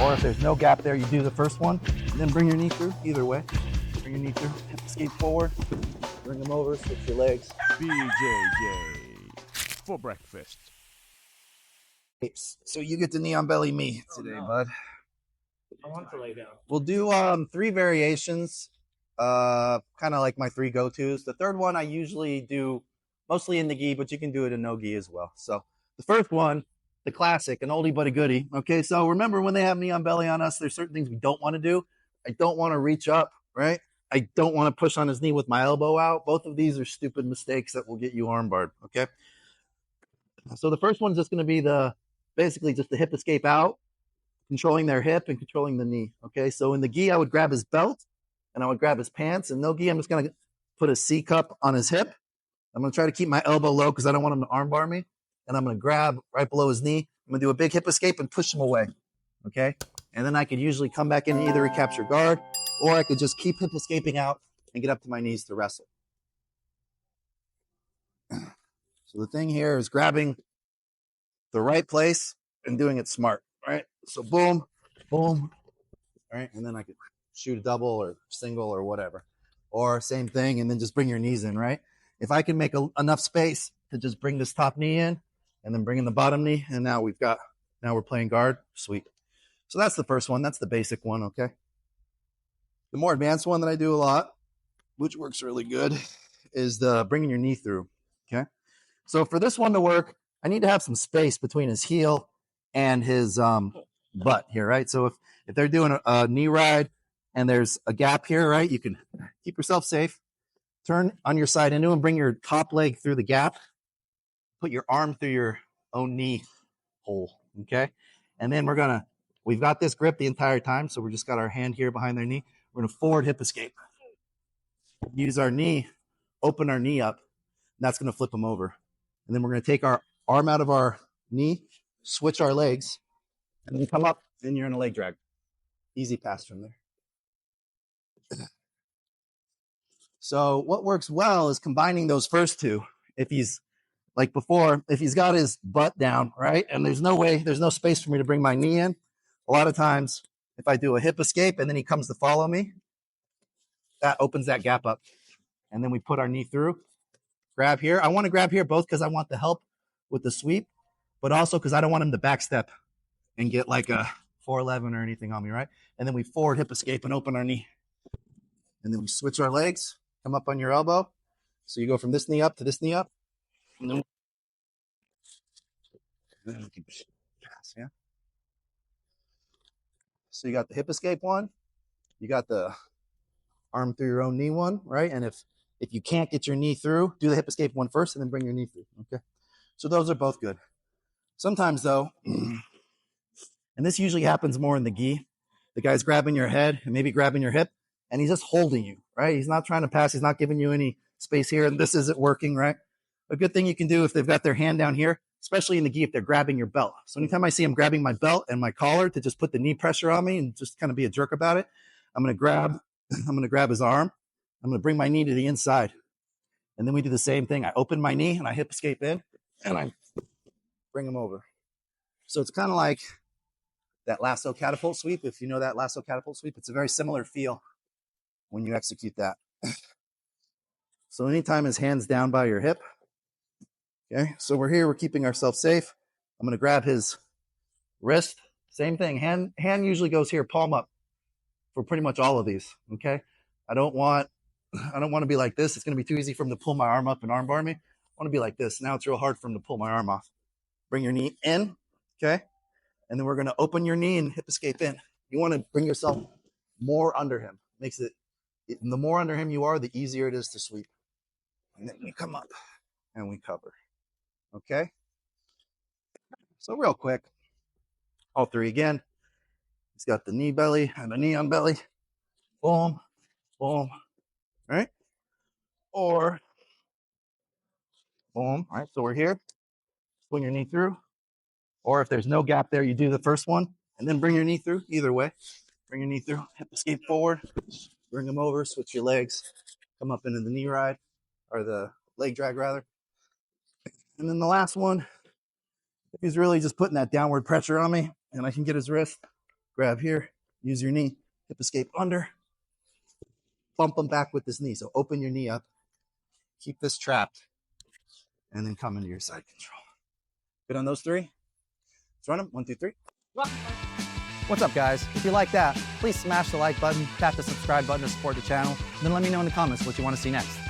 Or if there's no gap there, you do the first one, and then bring your knee through. Either way, bring your knee through, hip escape forward, bring them over, switch your legs. BJJ for breakfast. So you get to knee on belly me today, bud. I want to lay down. We'll do 3 variations, kind of like my 3 go-tos. The third one I usually do mostly in the gi, but you can do it in no gi as well. So the first one, the classic, an oldie but a goodie. Okay, so remember when they have knee on belly on us, there's certain things we don't want to do. I don't want to reach up, right? I don't want to push on his knee with my elbow out. Both of these are stupid mistakes that will get you armbarred, okay? So the first one is just going to be basically just the hip escape out, controlling their hip and controlling the knee. Okay, so in the gi, I would grab his belt and I would grab his pants. And no gi, I'm just going to put a C cup on his hip. I'm going to try to keep my elbow low because I don't want him to armbar me. And I'm going to grab right below his knee. I'm going to do a big hip escape and push him away. Okay, and then I could usually come back in and either recapture guard or I could just keep hip escaping out and get up to my knees to wrestle. So the thing here is grabbing the right place and doing it smart, right? So boom, boom, right? And then I could shoot a double or single or whatever. Or same thing, and then just bring your knees in, right? If I can make enough space to just bring this top knee in and then bring in the bottom knee, and now we're playing guard, sweet. So that's the first one. That's the basic one, okay? The more advanced one that I do a lot, which works really good, is the bringing your knee through, okay? So for this one to work, I need to have some space between his heel and his butt here, right? So if they're doing a knee ride and there's a gap here, right, you can keep yourself safe, turn on your side into and bring your top leg through the gap, put your arm through your own knee hole, okay? And then we've got this grip the entire time, so we just got our hand here behind their knee. We're going to forward hip escape. Use our knee, open our knee up, and that's going to flip them over. And then we're going to take our arm out of our knee, switch our legs, and then come up, and you're in a leg drag. Easy pass from there. So what works well is combining those first two. If he's like before, if he's got his butt down, right, and there's no space for me to bring my knee in, a lot of times if I do a hip escape and then he comes to follow me, that opens that gap up. And then we put our knee through, grab here. I want to grab here both because I want the help with the sweep, but also because I don't want him to backstep and get like a 411 or anything on me, right? And then we forward hip escape and open our knee. And then we switch our legs, come up on your elbow. So you go from this knee up to this knee up. And then we can pass, yeah? So you got the hip escape one. You got the arm through your own knee one, right? And if you can't get your knee through, do the hip escape one first and then bring your knee through, okay? So those are both good. Sometimes though, and this usually happens more in the gi, the guy's grabbing your head and maybe grabbing your hip and he's just holding you, right? He's not trying to pass. He's not giving you any space here and this isn't working, right? A good thing you can do if they've got their hand down here, especially in the gi, if they're grabbing your belt. So anytime I see them grabbing my belt and my collar to just put the knee pressure on me and just kind of be a jerk about it, I'm going to grab his arm. I'm going to bring my knee to the inside. And then we do the same thing. I open my knee and I hip escape in and I bring him over. So it's kind of like that lasso catapult sweep. If you know that lasso catapult sweep, it's a very similar feel when you execute that. So anytime his hand's down by your hip, okay, so we're keeping ourselves safe. I'm going to grab his wrist. Same thing. Hand usually goes here, palm up for pretty much all of these, okay? I don't want to be like this. It's going to be too easy for him to pull my arm up and arm bar me. I want to be like this. Now it's real hard for him to pull my arm off. Bring your knee in, okay? And then we're going to open your knee and hip escape in. You want to bring yourself more under him. The more under him you are, the easier it is to sweep. And then we come up and we cover, okay? So real quick, all 3 again. He's got the knee belly and the knee on belly. Boom, boom, right? Or boom, right? So we're here. Swing your knee through. Or if there's no gap there, you do the first one and then bring your knee through. Either way, bring your knee through, hip escape forward, bring them over, switch your legs, come up into the knee ride or the leg drag rather. And then the last one, if he's really just putting that downward pressure on me and I can get his wrist, grab here, use your knee, hip escape under, bump them back with this knee. So open your knee up, keep this trapped, and then come into your side control. Good on those three? Let's run them. 1, 2, 3. What's up, guys? If you like that, please smash the like button, tap the subscribe button to support the channel, and then let me know in the comments what you want to see next.